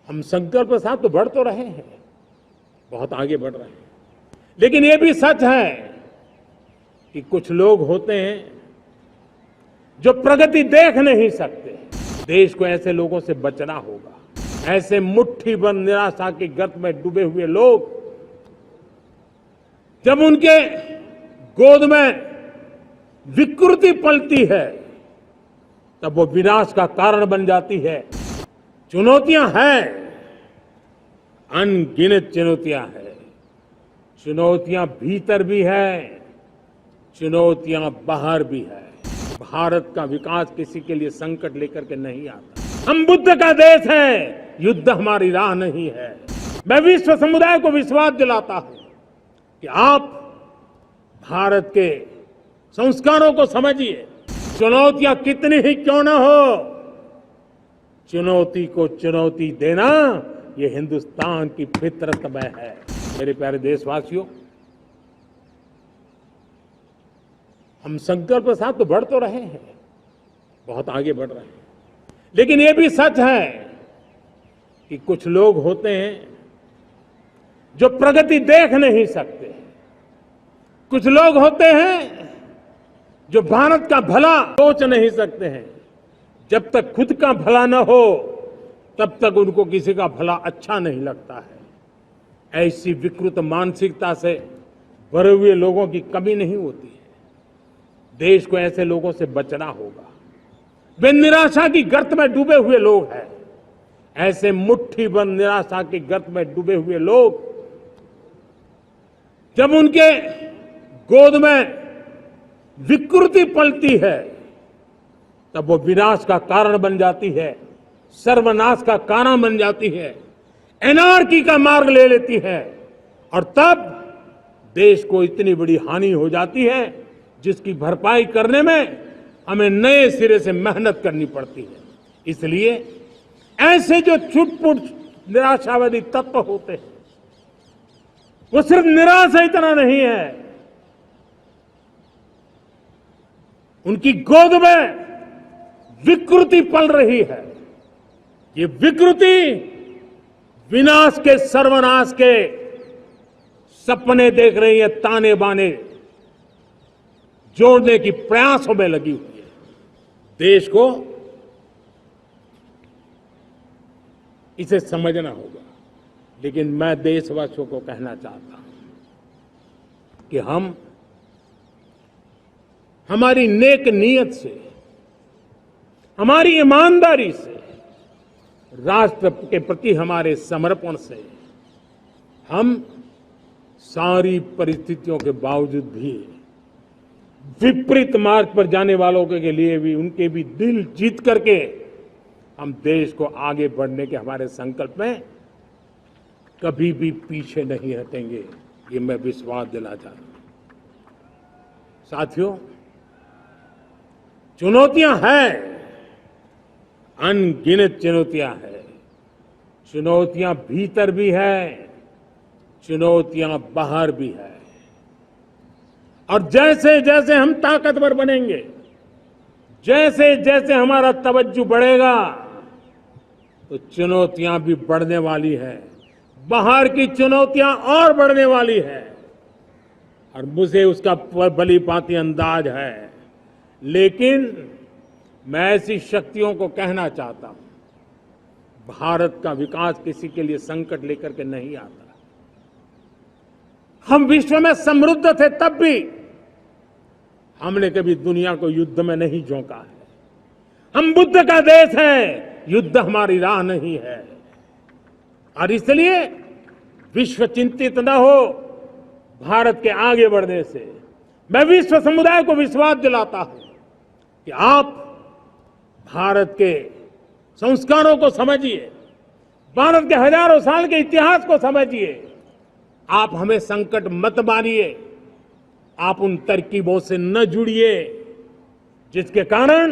हम संकल्प के साथ तो बढ़ तो रहे हैं, बहुत आगे बढ़ रहे हैं, लेकिन ये भी सच है कि कुछ लोग होते हैं जो प्रगति देख नहीं सकते। देश को ऐसे लोगों से बचना होगा। ऐसे मुट्ठी भर निराशा के गर्त में डूबे हुए लोग, जब उनके गोद में विकृति पलती है, तब वो विनाश का कारण बन जाती है। चुनौतियां हैं, अनगिनत चुनौतियां हैं। चुनौतियां भीतर भी है, चुनौतियां बाहर भी है। भारत का विकास किसी के लिए संकट लेकर के नहीं आता। हम बुद्ध का देश है, युद्ध हमारी राह नहीं है। मैं विश्व समुदाय को विश्वास दिलाता हूं कि आप भारत के संस्कारों को समझिए। चुनौतियां कितनी ही क्यों न हो, चुनौती को चुनौती देना ये हिंदुस्तान की फितरत में है। मेरे प्यारे देशवासियों, हम संकल्प के साथ तो बढ़ तो रहे हैं, बहुत आगे बढ़ रहे हैं, लेकिन ये भी सच है कि कुछ लोग होते हैं जो प्रगति देख नहीं सकते। कुछ लोग होते हैं जो भारत का भला सोच नहीं सकते हैं। जब तक खुद का भला न हो, तब तक उनको किसी का भला अच्छा नहीं लगता है। ऐसी विकृत मानसिकता से भरे हुए लोगों की कमी नहीं होती है। देश को ऐसे लोगों से बचना होगा। वे निराशा की गर्त में डूबे हुए लोग हैं। ऐसे मुट्ठी भर निराशा की गर्त में डूबे हुए लोग, जब उनके गोद में विकृति पलती है, तब वो विनाश का कारण बन जाती है, सर्वनाश का कारण बन जाती है, एनार्की का मार्ग ले लेती है, और तब देश को इतनी बड़ी हानि हो जाती है जिसकी भरपाई करने में हमें नए सिरे से मेहनत करनी पड़ती है। इसलिए ऐसे जो छुटपुट निराशावादी तत्व होते हैं, वो सिर्फ निराशा इतना नहीं है, उनकी गोद में विकृति पल रही है। ये विकृति विनाश के, सर्वनाश के सपने देख रही है, ताने बाने जोड़ने की प्रयासों में लगी हुई है। देश को इसे समझना होगा। लेकिन मैं देशवासियों को कहना चाहता हूं कि हम हमारी नेक नीयत से, हमारी ईमानदारी से, राष्ट्र के प्रति हमारे समर्पण से, हम सारी परिस्थितियों के बावजूद भी विपरीत मार्ग पर जाने वालों के लिए भी, उनके भी दिल जीत करके हम देश को आगे बढ़ने के हमारे संकल्प में कभी भी पीछे नहीं हटेंगे। ये मैं विश्वास दिला चाहता हूं। साथियों, चुनौतियां हैं, अनगिनत चुनौतियां हैं। चुनौतियां भीतर भी है, चुनौतियां बाहर भी है। और जैसे जैसे हम ताकतवर बनेंगे, जैसे जैसे हमारा तवज्जो बढ़ेगा, तो चुनौतियां भी बढ़ने वाली है। बाहर की चुनौतियां और बढ़ने वाली है, और मुझे उसका भली भांति अंदाज है। लेकिन मैं ऐसी शक्तियों को कहना चाहता हूं, भारत का विकास किसी के लिए संकट लेकर के नहीं आता। हम विश्व में समृद्ध थे, तब भी हमने कभी दुनिया को युद्ध में नहीं झोंका है। हम बुद्ध का देश है, युद्ध हमारी राह नहीं है। और इसलिए विश्व चिंतित न हो भारत के आगे बढ़ने से। मैं विश्व समुदाय को विश्वास दिलाता हूं कि आप भारत के संस्कारों को समझिए, भारत के हजारों साल के इतिहास को समझिए। आप हमें संकट मत मारिए, आप उन तरकीबों से न जुड़िए जिसके कारण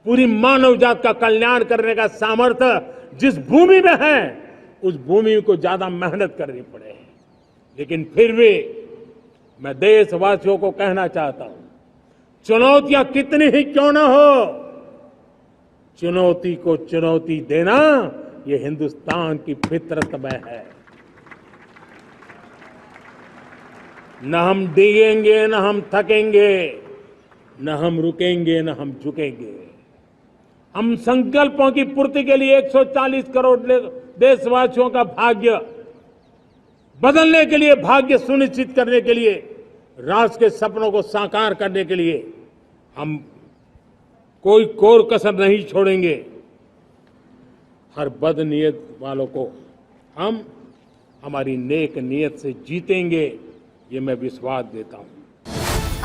पूरी मानव जात का कल्याण करने का सामर्थ्य जिस भूमि में है, उस भूमि को ज्यादा मेहनत करनी पड़े। लेकिन फिर भी मैं देशवासियों को कहना चाहता हूं, चुनौतियां कितनी ही क्यों न हो, चुनौती को चुनौती देना ये हिंदुस्तान की फितरत में है। न हम डिगेंगे, न हम थकेंगे, न हम रुकेंगे, न हम झुकेंगे। हम संकल्पों की पूर्ति के लिए 140 करोड़ देशवासियों का भाग्य बदलने के लिए, भाग्य सुनिश्चित करने के लिए, राष्ट्र के सपनों को साकार करने के लिए हम कोई कोर कसर नहीं छोड़ेंगे। हर बदनीयत वालों को हम हमारी नेक नीयत से जीतेंगे, ये मैं विश्वास देता हूं।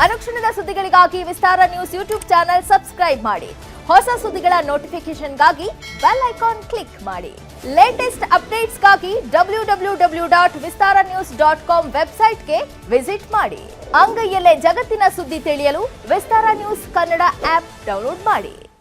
ಅನುಕ್ಷಣದ ಸುದ್ದಿಗಳಿಗಾಗಿ ವಿಸ್ತಾರ ನ್ಯೂಸ್ ಯೂಟ್ಯೂಬ್ ಚಾನೆಲ್ ಸಬ್ಸ್ಕ್ರೈಬ್ ಮಾಡಿ. ಹೊಸ ಸುದ್ದಿಗಳ ನೋಟಿಫಿಕೇಶನ್ಗಾಗಿ ಬೆಲ್ ಐಕಾನ್ ಕ್ಲಿಕ್ ಮಾಡಿ. ಲೇಟೆಸ್ಟ್ ಅಪ್ಡೇಟ್ಸ್ಗಾಗಿ www.vistaranews.com ವೆಬ್ಸೈಟ್ಗೆ ವಿಸಿಟ್ ಮಾಡಿ. ಅಂಗೈಯಲ್ಲೇ ಜಗತ್ತಿನ ಸುದ್ದಿ ತಿಳಿಯಲು ವಿಸ್ತಾರ ನ್ಯೂಸ್ ಕನ್ನಡ ಆಪ್ ಡೌನ್ಲೋಡ್ ಮಾಡಿ.